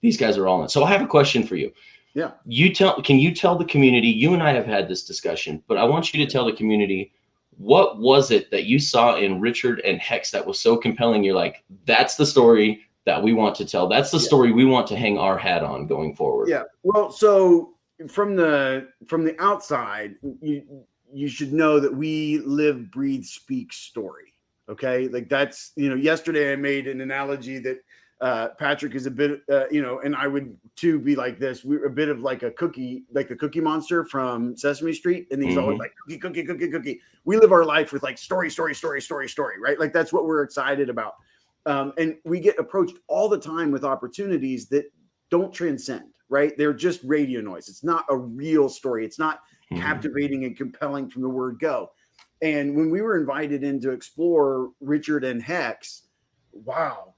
these guys are all in. So I have a question for you. Yeah. Can you tell the community, you and I have had this discussion, but I want you to tell the community, what was it that you saw in Richard and Hex that was so compelling? You're like, that's the story that we want to tell. That's the story we want to hang our hat on going forward. Yeah. Well, so from the outside, you should know that we live, breathe, speak story. Okay. Like that's, yesterday I made an analogy that Patrick is a bit, and I would too be like this. We're a bit of like a cookie, like the Cookie Monster from Sesame Street. And he's always like cookie. We live our life with like story, right? Like that's what we're excited about. And we get approached all the time with opportunities that don't transcend, right? They're just radio noise. It's not a real story. It's not captivating and compelling from the word go. And when we were invited in to explore Richard and Hex, wow,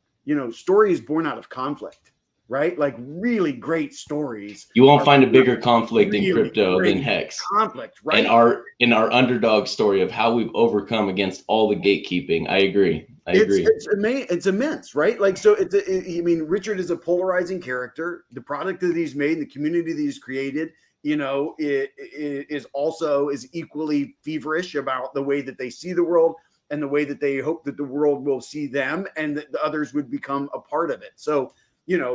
stories born out of conflict, right? Like really great stories. You won't find a bigger conflict in crypto than Hex. Conflict, right? And our underdog story of how we've overcome against all the gatekeeping. I agree. It's immense, right? Like, so Richard is a polarizing character. The product that he's made, the community that he's created, it is equally feverish about the way that they see the world and the way that they hope that the world will see them and that the others would become a part of it. So,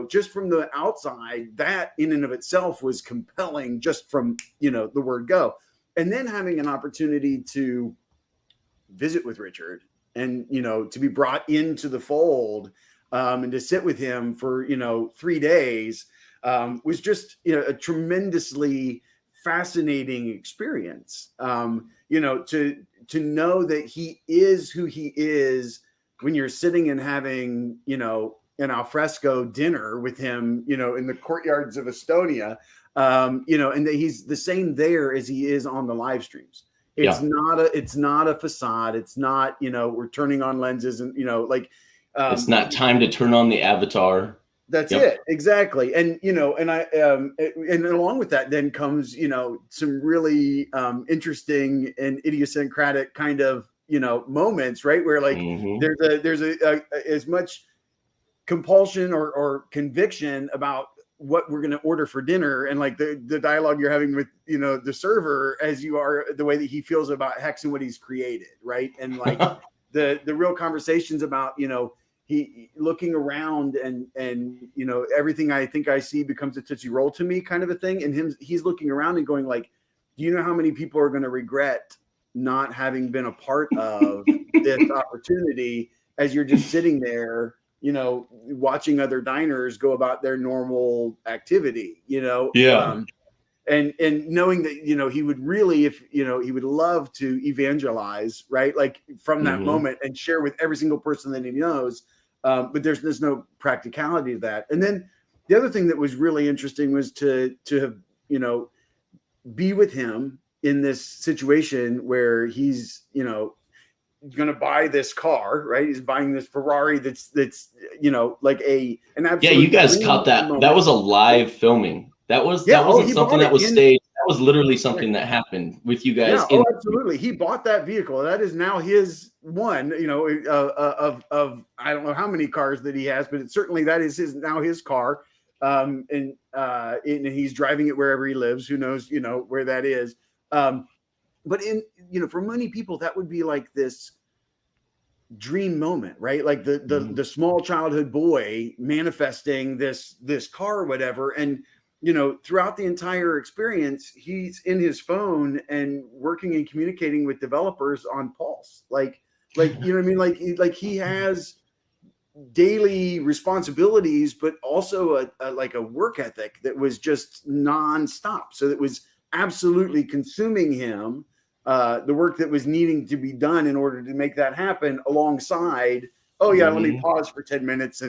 just from the outside, that in and of itself was compelling just from, the word go. And then having an opportunity to visit with Richard and, to be brought into the fold and to sit with him for, 3 days was just, a tremendously fascinating experience. To know that he is who he is when you're sitting and having, an alfresco dinner with him, in the courtyards of Estonia, and that he's the same there as he is on the live streams. It's not a facade. It's not, we're turning on lenses and, it's not time to turn on the avatar. That's it. Exactly. And, and along with that then comes, some really interesting and idiosyncratic kind of, moments, right? Where like there's a as much compulsion or conviction about what we're going to order for dinner and like the dialogue you're having with, the server as you are the way that he feels about Hex and what he's created. Right. And like the real conversations about, he looking around and everything I think I see becomes a Tootsie Roll to me kind of a thing. And he's looking around and going like, do you know how many people are going to regret not having been a part of this opportunity as you're just sitting there, watching other diners go about their normal activity, and knowing that, he would really, if, he would love to evangelize, right? Like from that moment and share with every single person that he knows. But there's no practicality to that. And then the other thing that was really interesting was to have, be with him in this situation where he's, going to buy this car, right? He's buying this Ferrari that's like an absolute. Yeah, you guys caught that. Moment. That was a live filming. That wasn't something that was staged. That was literally something that happened with you guys. Yeah, absolutely. He bought that vehicle. That is now his one, of I don't know how many cars that he has, but that is his car. And he's driving it wherever he lives. Who knows, where that is. But for many people, that would be like this dream moment, right? Like the small childhood boy manifesting this car or whatever. And, throughout the entire experience, he's in his phone and working and communicating with developers on Pulse. Like, you know what I mean? Like he has daily responsibilities, but also a work ethic that was just nonstop. So that was absolutely consuming him. The work that was needing to be done in order to make that happen alongside, let me pause for 10 minutes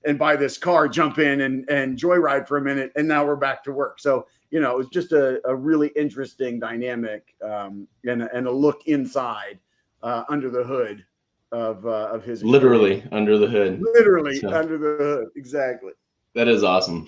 and buy this car, jump in and joyride for a minute. And now we're back to work. So, it was just a really interesting dynamic and a look inside under the hood of his experience. Literally under the hood. Literally under the hood. Exactly. That is awesome.